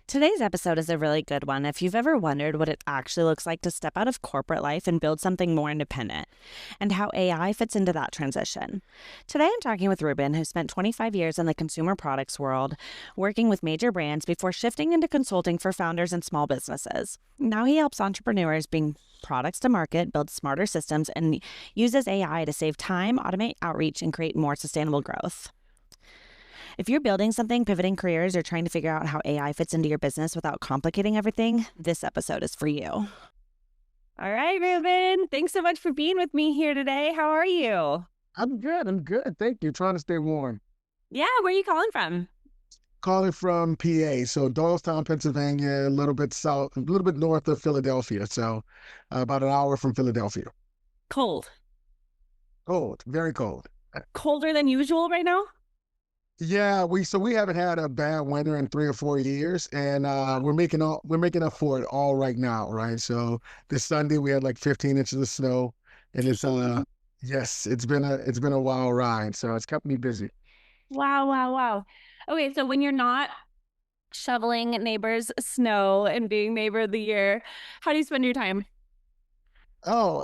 Today's episode is a really good one if you've ever wondered what it actually looks like to step out of corporate life and build something more independent, and how AI fits into that transition. Today I'm talking with Reuben, who spent 25 years in the consumer products world, working with major brands before shifting into consulting for founders and small businesses. Now he helps entrepreneurs bring products to market, build smarter systems, and uses AI to save time, automate outreach, and create more sustainable growth. If you're building something, pivoting careers, or trying to figure out how AI fits into your business without complicating everything, this episode is for you. All right, Reuben. Thanks so much for being with me here today. How are you? I'm good. I'm good. Thank you. Trying to stay warm. Yeah, where are you calling from? Calling from PA, so Doylestown, Pennsylvania, a little bit south, a little bit north of Philadelphia. So about an hour from Philadelphia. Cold. Cold, very cold. Colder than usual right now? Yeah, we haven't had a bad winter in 3 or 4 years, and we're making up for it all right now, right? So this Sunday we had like 15 inches of snow, and it's yes, it's been a wild ride. So it's kept me busy. Wow, wow, wow. Okay, so when you're not shoveling neighbors' snow and being neighbor of the year, how do you spend your time? Oh,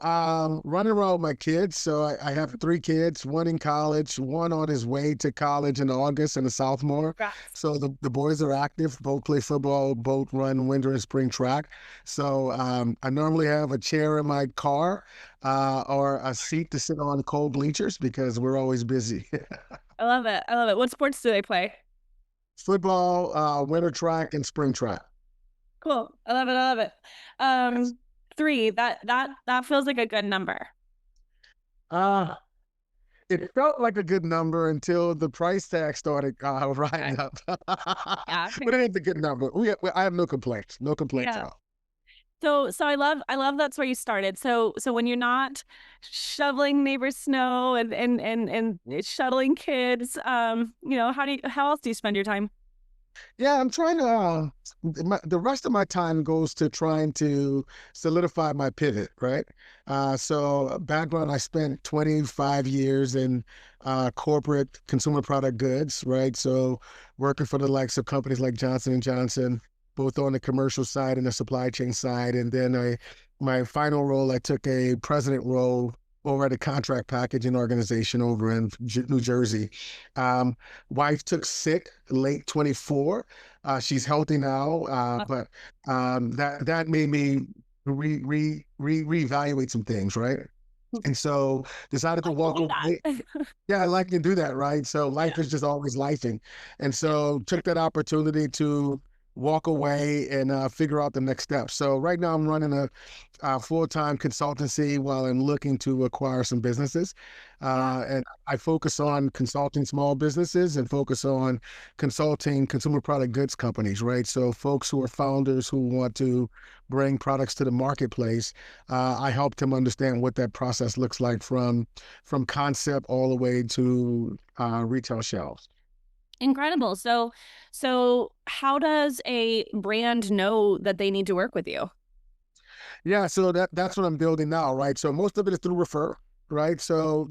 running around with my kids. So I have three kids, one in college, one on his way to college in August and a sophomore. Congrats. So the boys are active, both play football, both run winter and spring track. So I normally have a chair in my car or a seat to sit on cold bleachers because we're always busy. I love it. I love it. What sports do they play? Football, winter track, and spring track. Cool. I love it. I love it. Three. That feels like a good number. Uh, It felt like a good number until the price tag started Okay. riding up. Yeah. But it is a good number. I have no complaints. No complaints at Yeah. all. So I love that's where you started. So when you're not shoveling neighbors' snow and shuttling kids, how else do you spend your time? Yeah, I'm trying to. The rest of my time goes to trying to solidify my pivot, right? So background, I spent 25 years in corporate consumer product goods, right? So working for the likes of companies like Johnson and Johnson, both on the commercial side and the supply chain side, and then my final role, I took a president role over at a contract packaging organization over in New Jersey. Um, Wife took sick late 24. She's healthy now, but that made me reevaluate some things, right? And so decided to I walk love away. that. Yeah, I like to do that, right? So life Yeah. is just always lifing. And so took that opportunity to walk away and figure out the next step. So right now I'm running a full-time consultancy while I'm looking to acquire some businesses. Yeah. And I focus on consulting small businesses and focus on consulting consumer product goods companies, right? So folks who are founders who want to bring products to the marketplace, I help them understand what that process looks like from concept all the way to retail shelves. Incredible. So how does a brand know that they need to work with you? Yeah, so that's what I'm building now, right? So most of it is through refer, right? So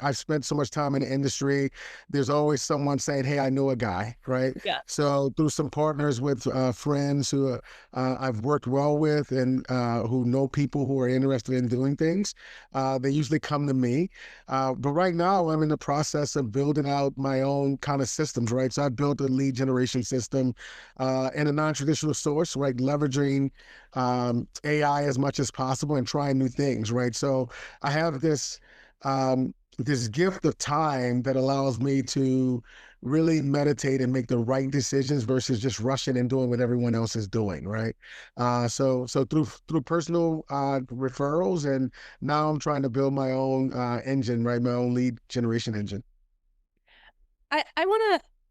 I've spent so much time in the industry. There's always someone saying, "Hey, I know a guy," right? Yeah. So through some partners with friends who I've worked well with and who know people who are interested in doing things, they usually come to me. But right now, I'm in the process of building out my own kind of systems, right? So I built a lead generation system in a non-traditional source, right? Leveraging AI as much as possible and trying new things, right? So I have this gift of time that allows me to really meditate and make the right decisions versus just rushing and doing what everyone else is doing, right? So through personal referrals, and now I'm trying to build my own engine, right? My own lead generation engine. I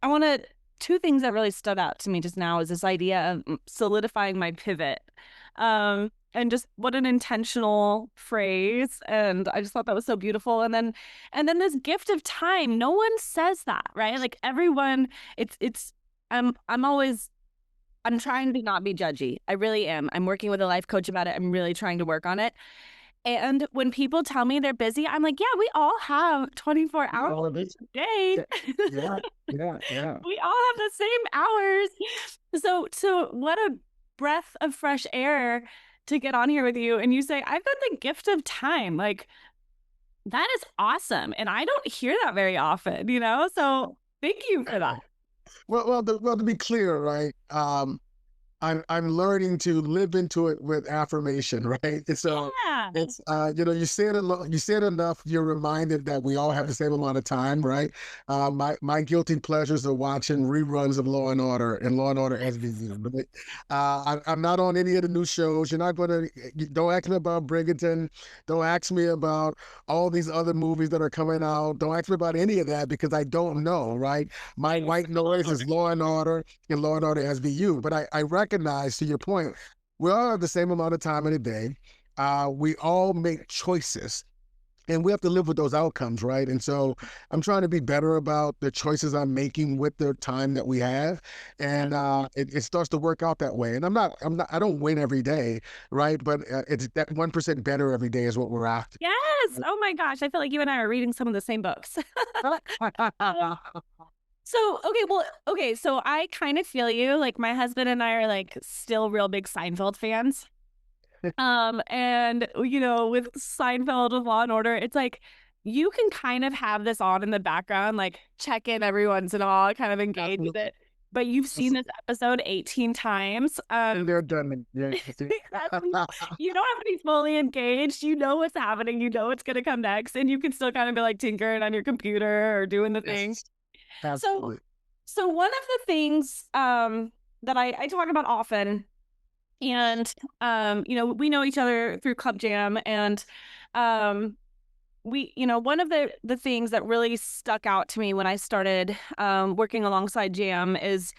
want to two things that really stood out to me just now is this idea of solidifying my pivot. And just what an intentional phrase. And I just thought that was so beautiful. And then this gift of time. No one says that, right? Like everyone, it's I'm trying to not be judgy. I really am. I'm working with a life coach about it. I'm really trying to work on it. And when people tell me they're busy, I'm like, yeah, we all have 24 hours All of it. a day. Yeah, yeah, yeah. We all have the same hours. So what a breath of fresh air to get on here with you. And you say, I've got the gift of time. Like, that is awesome. And I don't hear that very often, you know? So thank you for that. Well, to be clear, right? I'm learning to live into it with affirmation, right? And so Yeah. it's you say it you say it enough, you're reminded that we all have the same amount of time, right? My guilty pleasures are watching reruns of Law and Order and Law and Order SVU. But I'm not on any of the new shows. You're not going to don't ask me about Bridgerton. Don't ask me about all these other movies that are coming out. Don't ask me about any of that because I don't know, right? My white noise is Law and Order and Law and Order SVU. But I recognize, to your point, we all have the same amount of time in a day. We all make choices and we have to live with those outcomes, right? And so I'm trying to be better about the choices I'm making with the time that we have. And it starts to work out that way. And I don't win every day, right? But it's that 1% better every day is what we're after. Yes. Oh my gosh. I feel like you and I are reading some of the same books. So, okay. So I kind of feel you. Like my husband and I are like still real big Seinfeld fans. And you know, with Seinfeld with Law and Order, it's like you can kind of have this on in the background, like check in every once in a while, kind of engage with it. But you've seen this episode 18 times. And they're done. Yeah. You don't have to be fully engaged. You know what's happening. You know what's going to come next. And you can still kind of be like tinkering on your computer or doing the thing. Absolutely. So one of the things that I talk about often, and you know, we know each other through Club Jam, and we, you know, one of the things that really stuck out to me when I started working alongside Jam is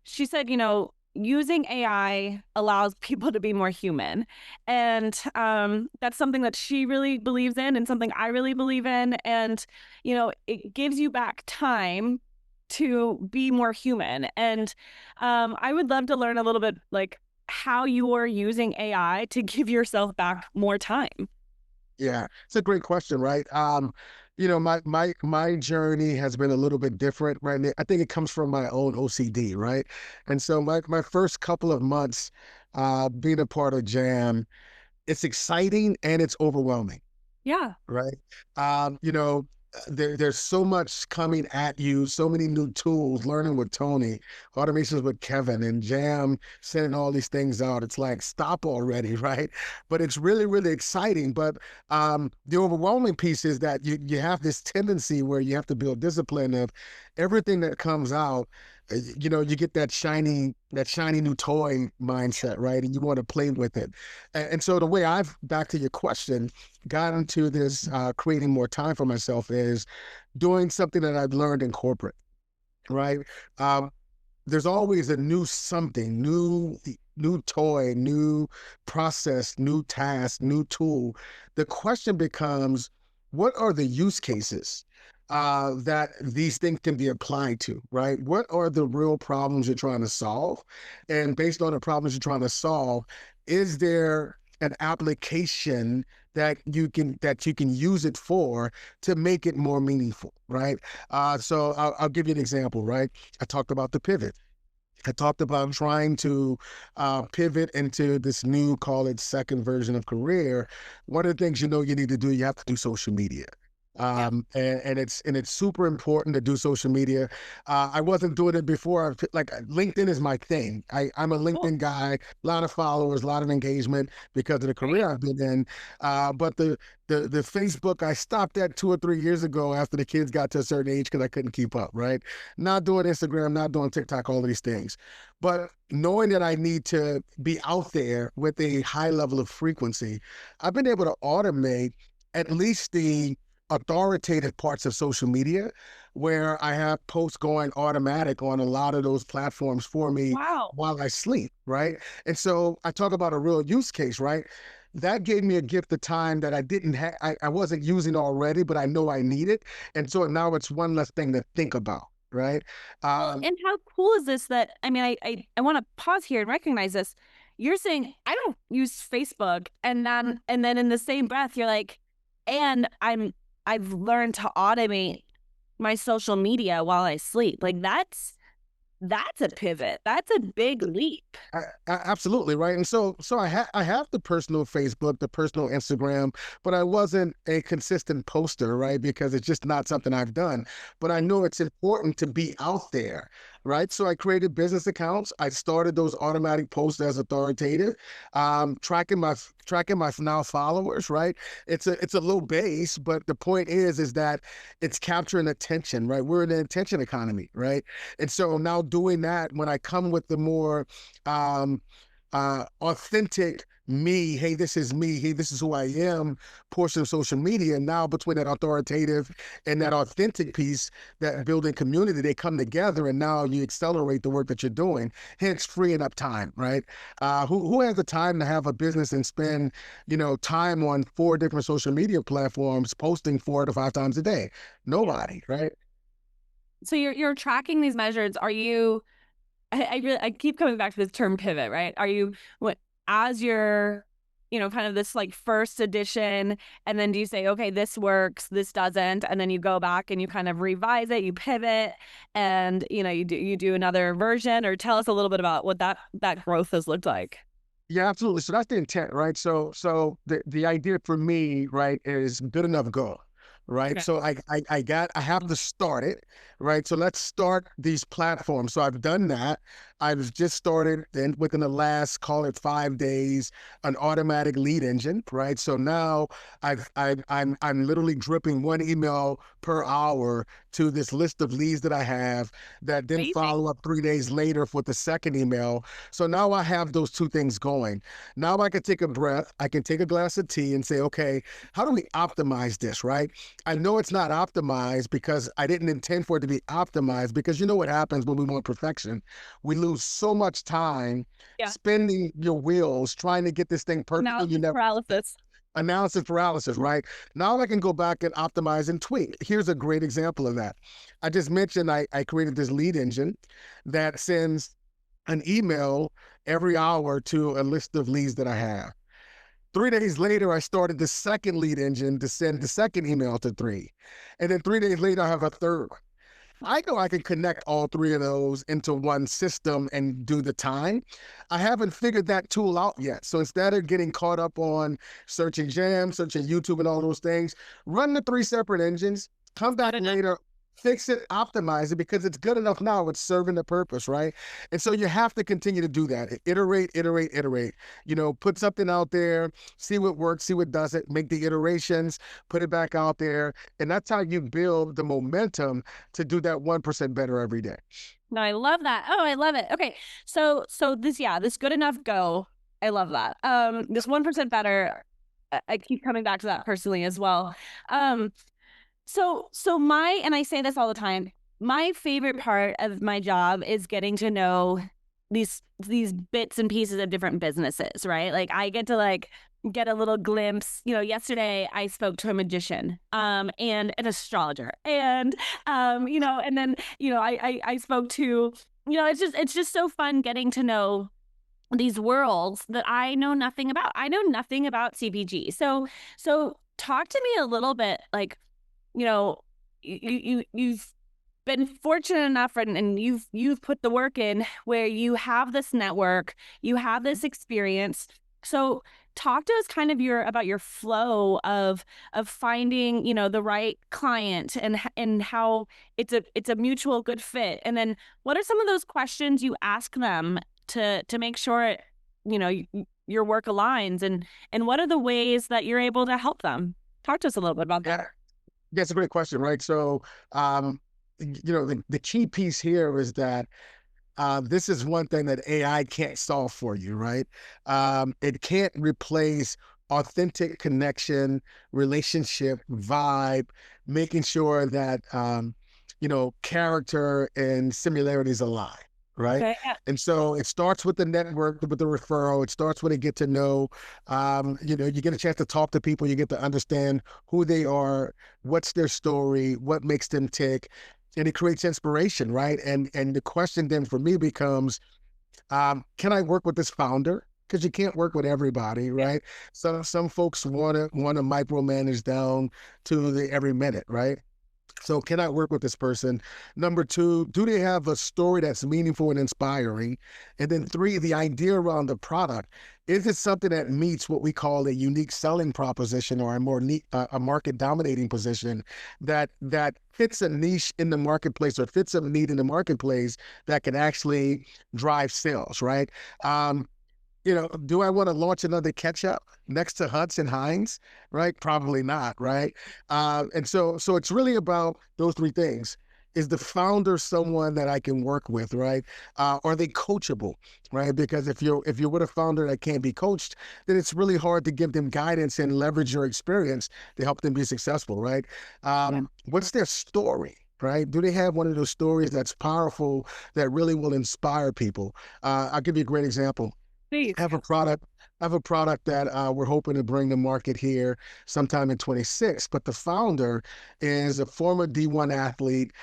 she said, you know, using AI allows people to be more human. And that's something that she really believes in and something I really believe in. And, you know, it gives you back time to be more human. And I would love to learn a little bit like how you are using AI to give yourself back more time. Yeah, it's a great question, right? My journey has been a little bit different right now. I think it comes from my own OCD, right? And so my first couple of months being a part of Jam, it's exciting and it's overwhelming, Yeah. right? You know, there's so much coming at you, so many new tools, learning with Tony, automations with Kevin, and Jam sending all these things out. It's like, stop already, right? But it's really, really exciting. But the overwhelming piece is that you have this tendency where you have to build discipline of everything that comes out. You know, you get that shiny new toy mindset, right? And you want to play with it. And so the way I've, back to your question, got into this creating more time for myself is doing something that I've learned in corporate, right? There's always a new something, new toy, new process, new task, new tool. The question becomes, what are the use cases that these things can be applied to, right? What are the real problems you're trying to solve? And based on the problems you're trying to solve, is there an application that you can use it for to make it more meaningful, right? So I'll give you an example, right? I talked about the pivot. I talked about trying to pivot into this new, call it second version of career. One of the things you know you need to do, you have to do social media. Yeah. And it's super important to do social media. I wasn't doing it before. Like LinkedIn is my thing. I'm a Cool. LinkedIn guy, a lot of followers, a lot of engagement because of the career I've been in. But the Facebook, I stopped that 2 or 3 years ago after the kids got to a certain age because I couldn't keep up, right? Not doing Instagram, not doing TikTok, all of these things. But knowing that I need to be out there with a high level of frequency, I've been able to automate at least the authoritative parts of social media where I have posts going automatic on a lot of those platforms for me Wow. while I sleep, right? And so I talk about a real use case, right? That gave me a gift of time that I didn't have, I wasn't using already, but I know I need it. And so now it's one less thing to think about, right? Well, Um, and how cool is this that I mean, I want to pause here and recognize this. you're saying I don't use Facebook, and then in the same breath you're like, and I've learned to automate my social media while I sleep. Like that's a pivot. That's a big leap. Absolutely, right. And so I have the personal Facebook, the personal Instagram, but I wasn't a consistent poster, right? Because it's just not something I've done. But I know it's important to be out there, right? So I created business accounts. I started those automatic posts as authoritative, tracking my now followers, right? It's a low base, but the point is that it's capturing attention, right? We're in an attention economy, right? And so now doing that, when I come with the more authentic me, hey, this is me, hey, this is who I am, portion of social media. Now between that authoritative and that authentic piece, that building community, they come together, and now you accelerate the work that you're doing, hence freeing up time, right? Who has the time to have a business and spend, time on 4 different social media platforms, posting 4 to 5 times a day? Nobody, right? So you're tracking these measures. Are you I keep coming back to this term pivot, right? Are you what as you're, kind of this like first edition, and then do you say, okay, this works, this doesn't, and then you go back and you kind of revise it, you pivot, and you do another version, or tell us a little bit about what that growth has looked like. Yeah, absolutely. So that's the intent, right? So the idea for me, right, is good enough go, right? Okay. So I have to start it, right? So let's start these platforms. So I've done that. I've just started then within the last, call it 5 days, an automatic lead engine, right? So now I'm literally dripping 1 email per hour to this list of leads that I have, that then Amazing. follow up 3 days later with the second email. So now I have those 2 things going. Now I can take a breath. I can take a glass of tea and say, okay, how do we optimize this, right? I know it's not optimized because I didn't intend for it to be optimized, because you know what happens when we want perfection? We lose so much time Yeah. spinning your wheels trying to get this thing perfect. You Analysis never paralysis. analysis paralysis, right? Now I can go back and optimize and tweak. Here's a great example of that. I just mentioned I created this lead engine that sends an email every hour to a list of leads that I have. 3 days later, I started the second lead engine to send the second email to 3. And then 3 days later, I have a third one. I know I can connect all 3 of those into one system and do the time. I haven't figured that tool out yet. So instead of getting caught up on searching jams, searching YouTube and all those things, run the 3 separate engines, come back later, fix it, optimize it, because it's good enough now. It's serving the purpose, right? And so you have to continue to do that. Iterate, iterate, iterate. Put something out there, see what works, see what doesn't, make the iterations, put it back out there. And that's how you build the momentum to do that 1% better every day. No, I love that. Oh, I love it. Okay. So this good enough go. I love that. This 1% better. I keep coming back to that personally as well. And I say this all the time, my favorite part of my job is getting to know these bits and pieces of different businesses, right? Like I get to get a little glimpse. Yesterday I spoke to a magician, and an astrologer, and and then I spoke to, it's just so fun getting to know these worlds that I know nothing about. I know nothing about CPG. So talk to me a little bit, like, you've been fortunate enough, and you've put the work in where you have this network, you have this experience. So talk to us kind of about your flow of finding, the right client, and how it's a mutual good fit. And then what are some of those questions you ask them to make sure, your work aligns, and what are the ways that you're able to help them? Talk to us a little bit about that. Yeah, that's a great question, right? So, the key piece here is that this is one thing that AI can't solve for you, right? It can't replace authentic connection, relationship, vibe, making sure that, character and similarities align, right? Okay. Yeah. And so it starts with the network, with the referral. It starts when they get to know, you get a chance to talk to people. You get to understand who they are, what's their story, what makes them tick, and it creates inspiration, right? And the question then for me becomes, can I work with this founder? because you can't work with everybody, right? Some folks want to micromanage down to the every minute, right? So can I work with this person? Number two, do they have a story that's meaningful and inspiring? And then three, the idea around the product. Is it something that meets what we call a unique selling proposition or a more neat, a market dominating position that fits a niche in the marketplace or fits a need in the marketplace that can actually drive sales, right? Um, do I want to launch another ketchup next to Hunt's and Heinz? Right? Probably not, right? And so it's really about those three things. Is the founder someone that I can work with, right? Are they coachable, right? Because if you're with a founder that can't be coached, then it's really hard to give them guidance and leverage your experience to help them be successful, right? Yeah. What's their story? Right? Do they have one of those stories that's powerful that really will inspire people? I'll give you a great example. Please. Have a product have a product that we're hoping to bring to market here sometime in 26. But the founder is a former D1 athlete,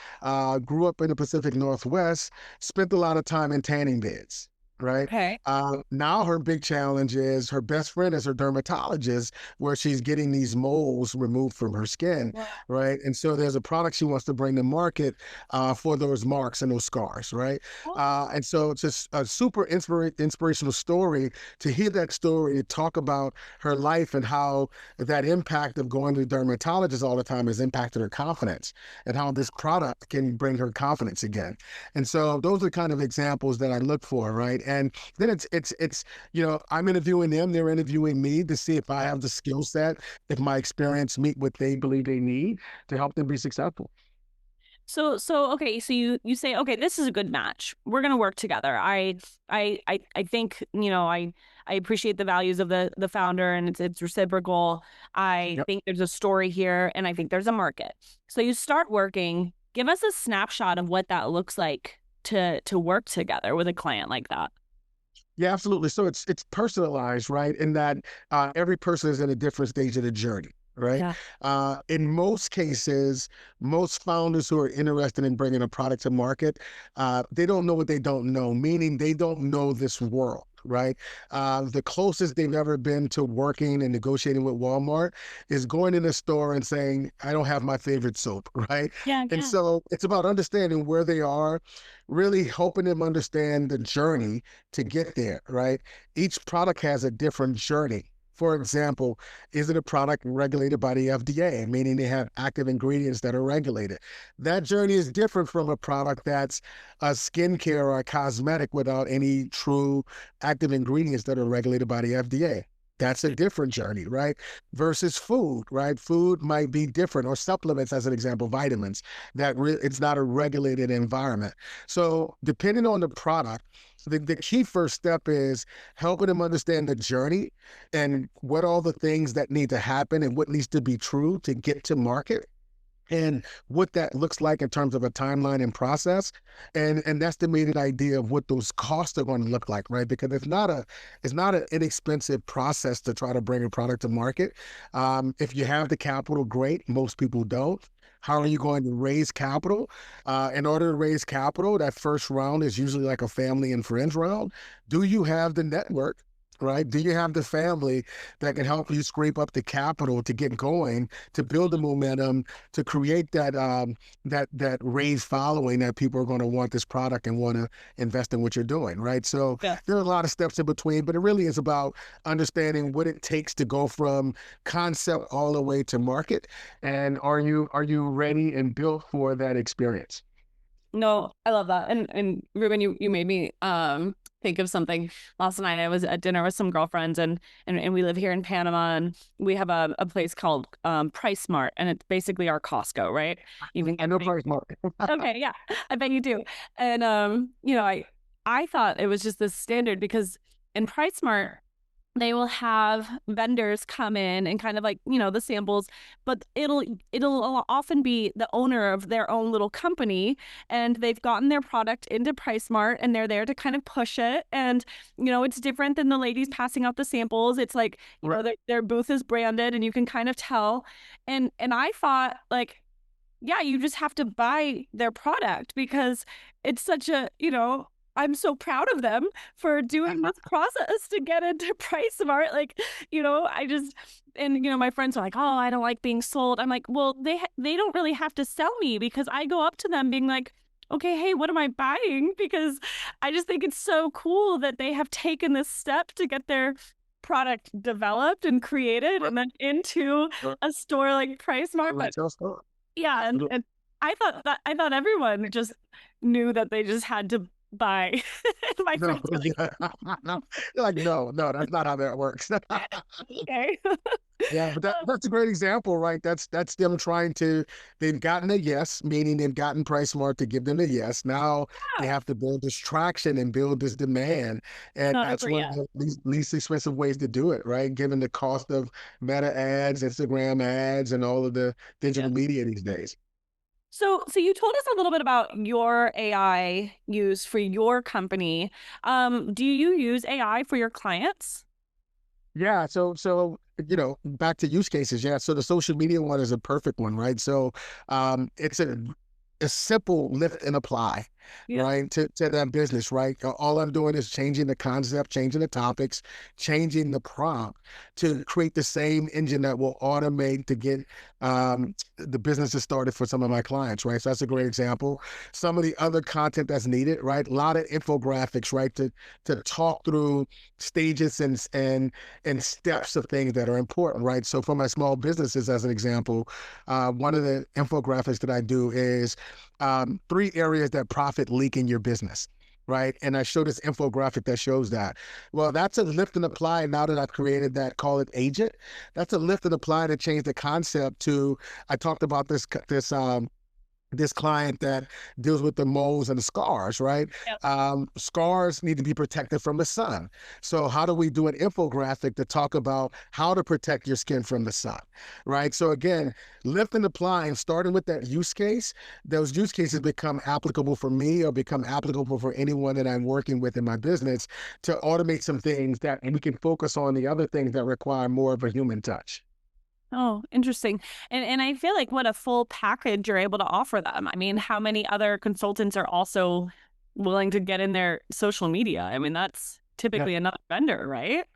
grew up in the Pacific Northwest, spent a lot of time in tanning beds. Right. Okay. Now her big challenge is her best friend is her dermatologist, where she's getting these moles removed from her skin. Wow. Right. And so there's a product she wants to bring to market for those marks and those scars. Right. And so it's just a super inspirational story to hear that story, to talk about her life and how that impact of going to the dermatologist all the time has impacted her confidence and how this product can bring her confidence again. And so those are the kind of examples that I look for, right? And then it's I'm interviewing them, they're interviewing me to see if I have the skill set, if my experience meet what they believe they need to help them be successful. So okay, so you say, okay, this is a good match. We're gonna work together. I think, I appreciate the values of the founder, and it's reciprocal. I Yep. think there's a story here, and I think there's a market. So you start working. Give us a snapshot of what that looks like to work together with a client like that. Yeah, absolutely. So it's personalized, right? In that every person is in a different stage of the journey, right? Yeah. In most cases, most founders who are interested in bringing a product to market, they don't know what they don't know, meaning they don't know this world. Right. The closest they've ever been to working and negotiating with Walmart is going in a store and saying, I don't have my favorite soap. Right. Yeah, And yeah. so it's about understanding where they are, really helping them understand the journey to get there, right? Each product has a different journey. For example, is it a product regulated by the FDA, meaning they have active ingredients that are regulated? That journey is different from a product that's a skincare or a cosmetic without any true active ingredients that are regulated by the FDA. That's a different journey, right? Versus food, right? Food might be different, or supplements, as an example, vitamins, it's not a regulated environment. So, depending on the product, the key first step is helping them understand the journey and what all the things that need to happen and what needs to be true to get to market and what that looks like in terms of a timeline and process and an estimated idea of what those costs are going to look like, right? Because it's not an inexpensive process to try to bring a product to market. If you have the capital, great. Most people don't. How are you going to raise capital? In order to raise capital, that first round is usually like a family and friends round. Do you have the network? Right? Do you have the family that can help you scrape up the capital to get going, to build the momentum, to create that raised following that people are going to want this product and want to invest in what you're doing, right? So Yeah. there are a lot of steps in between, but it really is about understanding what it takes to go from concept all the way to market, and are you ready and built for that experience? No, I love that. And Ruben, you made me think of something. Last night I was at dinner with some girlfriends, and we live here in Panama, and we have a place called Price Smart, and it's basically our Costco, right? You can I get know things. price market. Okay, yeah. I bet you do. And I thought it was just this standard because in Price Smart they will have vendors come in and kind of like, the samples, but it'll often be the owner of their own little company, and they've gotten their product into PriceSmart and they're there to kind of push it. And it's different than the ladies passing out the samples. It's like, Right. their booth is branded and you can kind of tell. And I thought, like, yeah, you just have to buy their product because it's such a, I'm so proud of them for doing this process to get into Price Smart. Like, I just, and my friends are like, "Oh, I don't like being sold." I'm like, "Well, they don't really have to sell me because I go up to them being like, okay, hey, what am I buying?" Because I just think it's so cool that they have taken this step to get their product developed and created and then into a store like Price Smart. But yeah, and I thought everyone just knew that they just had to buy. My No, friends were like, yeah. No. You're like, no, that's not how that works. okay. Yeah, but that's a great example, right? That's them trying to, they've gotten a yes, meaning they've gotten Price Smart to give them a yes. Now they Yeah. have to build this traction and build this demand. And Not that's over one of yet. the least expensive ways to do it, right? Given the cost of Meta ads, Instagram ads, and all of the Yeah. digital media these days. So you told us a little bit about your AI use for your company. Do you use AI for your clients? Yeah, so back to use cases. Yeah, so the social media one is a perfect one, right? So it's a simple lift and apply, Yeah. right? To that business, right? All I'm doing is changing the concept, changing the topics, changing the prompt to create the same engine that will automate to get the businesses started for some of my clients, right? So that's a great example. Some of the other content that's needed, right? A lot of infographics, right? To talk through stages and steps of things that are important, right? So for my small businesses, as an example, one of the infographics that I do is 3 areas that profit leak in your business. Right. And I show this infographic that shows that. Well, that's a lift and apply. Now that I've created that, call it agent. That's a lift and apply to change the concept to, I talked about this client that deals with the moles and the scars, right? Yep. Scars need to be protected from the sun. So how do we do an infographic to talk about how to protect your skin from the sun, right? So again, lift and apply and starting with that use case, those use cases become applicable for me or become applicable for anyone that I'm working with in my business to automate some things that, and we can focus on the other things that require more of a human touch. Oh, interesting. And I feel like what a full package you're able to offer them. I mean, how many other consultants are also willing to get in their social media? I mean, that's typically another vendor, right?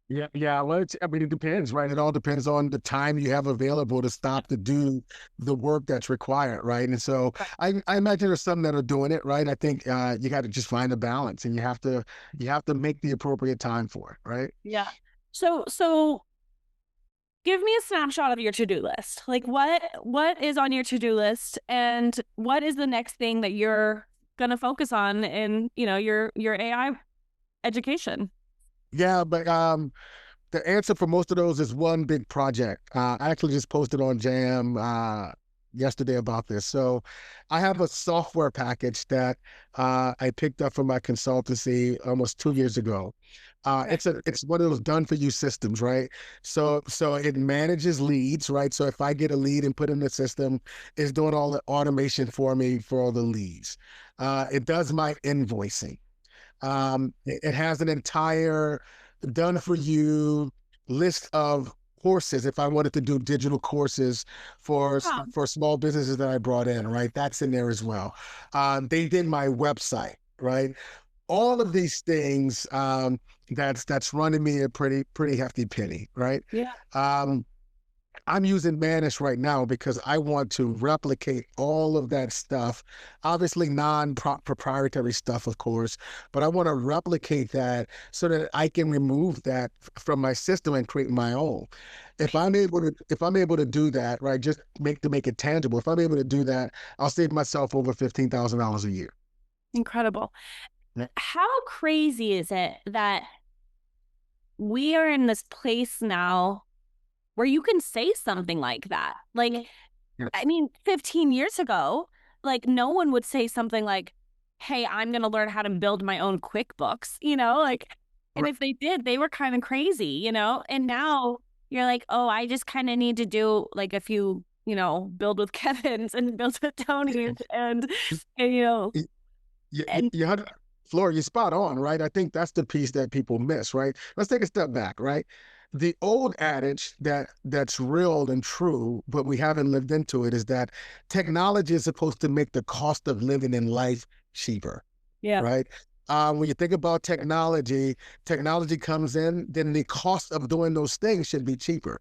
Yeah. Well, I mean, it depends, right? It all depends on the time you have available to stop to do the work that's required, right? And so Right. I imagine there's some that are doing it, right? I think you got to just find a balance, and you have to make the appropriate time for it, right? Yeah. So give me a snapshot of your to-do list. Like what is on your to-do list and what is the next thing that you're going to focus on in, your AI education? Yeah, but the answer for most of those is one big project. I actually just posted on Jam yesterday about this. So I have a software package that I picked up from my consultancy almost 2 years ago. Okay. It's one of those done for you systems, right? So it manages leads, right? So if I get a lead and put in the system, it's doing all the automation for me for all the leads. It does my invoicing. It has an entire done for you list of courses. If I wanted to do digital courses Wow. for small businesses that I brought in, right? That's in there as well. They did my website, right? All of these things that's running me a pretty hefty penny, right? Yeah. Um, I'm using Manish right now because I want to replicate all of that stuff. Obviously, non-proprietary stuff, of course, but I want to replicate that so that I can remove that from my system and create my own. If I'm able to do that, right, just make it tangible. If I'm able to do that, I'll save myself over $15,000 a year. Incredible. How crazy is it that we are in this place now where you can say something like that? Like, Yeah. I mean, 15 years ago, like no one would say something like, "Hey, I'm going to learn how to build my own QuickBooks," like, and Right. if they did, they were kind of crazy. And now you're like, "Oh, I just kind of need to do like a few, build with Kevin's and build with Tony's and and You had Flora, you're spot on, right? I think that's the piece that people miss, right? Let's take a step back, right? The old adage that's real and true, but we haven't lived into it, is that technology is supposed to make the cost of living in life cheaper, yeah, right? When you think about technology, technology comes in, then the cost of doing those things should be cheaper.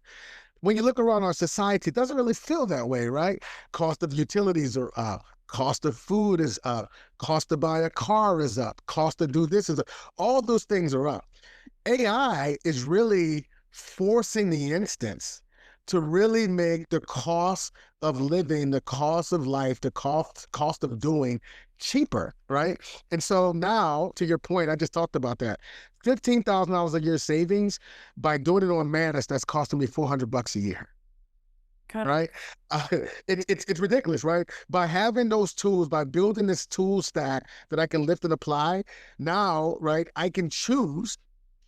When you look around our society, it doesn't really feel that way, right? Cost of utilities are up. Cost of food is up. Cost to buy a car is up. Cost to do this is up. All those things are up. AI is really forcing the instance to really make the cost of living, the cost of life, the cost of doing cheaper, right? And so now, to your point, I just talked about that. $15,000 a year savings by doing it on Manus, that's costing me $400 a year. Got it. Right? Uh, it's ridiculous, right? By having those tools, by building this tool stack that I can lift and apply, now, right, I can choose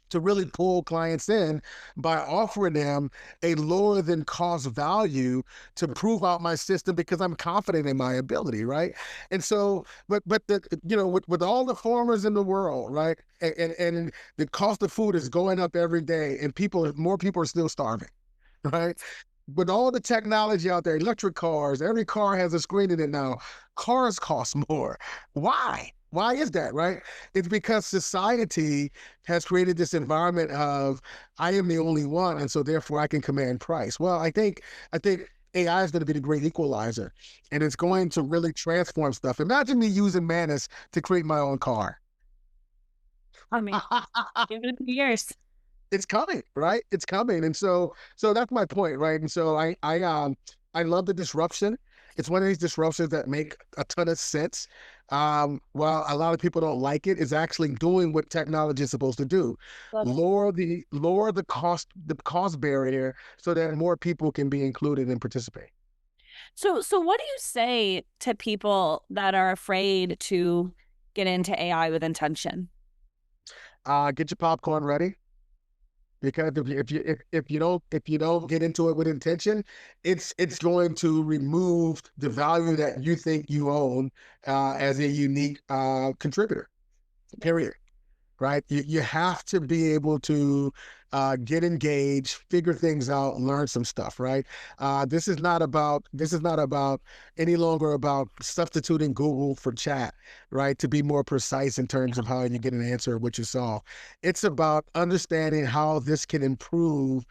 to really pull clients in by offering them a lower than cost value to prove out my system because I'm confident in my ability, right? And so, but the with all the farmers in the world, right, and the cost of food is going up every day, and more people are still starving, right? With all the technology out there, electric cars, every car has a screen in it now. Cars cost more. Why? Why is that, right? It's because society has created this environment of I am the only one, and so therefore I can command price. Well, I think AI is going to be the great equalizer, and it's going to really transform stuff. Imagine me using Manus to create my own car. I mean, give it a few years. It's coming, right? It's coming. And so that's my point, right? And so I love the disruption. It's one of these disruptions that make a ton of sense. While a lot of people don't like it, it's actually doing what technology is supposed to do. Love it. Lower the cost barrier so that more people can be included and participate. So what do you say to people that are afraid to get into AI with intention? Get your popcorn ready. Because if you don't get into it with intention, it's going to remove the value that you think you own as a unique contributor. Period. Right? You have to be able to get engaged, figure things out, learn some stuff. Right? This is not about any longer about substituting Google for chat. Right? To be more precise in terms of how you get an answer of what you saw. It's about understanding how this can improve.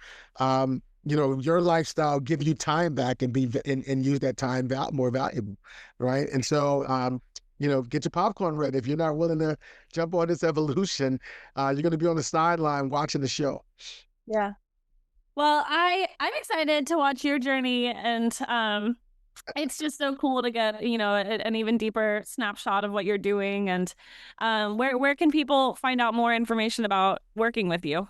Your lifestyle, give you time back and and use that time more valuable, right? And so, get your popcorn ready. If you're not willing to jump on this evolution, you're going to be on the sideline watching the show. Yeah. Well, I'm excited to watch your journey, and it's just so cool to get an even deeper snapshot of what you're doing. And where can people find out more information about working with you?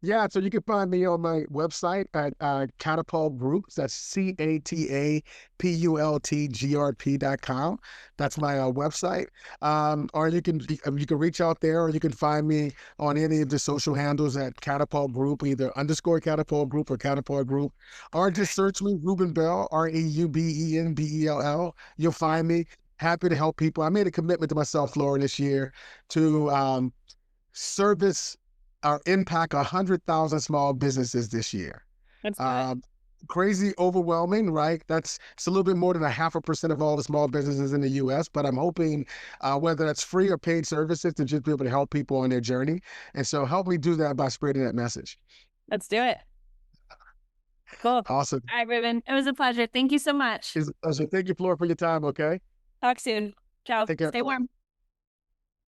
Yeah, so you can find me on my website at Catapult Groups. That's CATAPULTGRP.com. That's my website. Or you can reach out there, or you can find me on any of the social handles at Catapult Group, either underscore Catapult Group or Catapult Group, or just search me, Reuben Bell, REUBENBELL. You'll find me. Happy to help people. I made a commitment to myself, Flora, this year to service or impact 100,000 small businesses this year. Let's do it. Um, Crazy overwhelming, right? It's a little bit more than 0.5% of all the small businesses in the U.S., but I'm hoping whether that's free or paid services to just be able to help people on their journey. And so help me do that by spreading that message. Let's do it. Cool. All Awesome. right, Reuben. It was a pleasure. Thank you so much. So thank you, Flora, for your time. Okay. Talk soon. Ciao. Take care. Stay warm.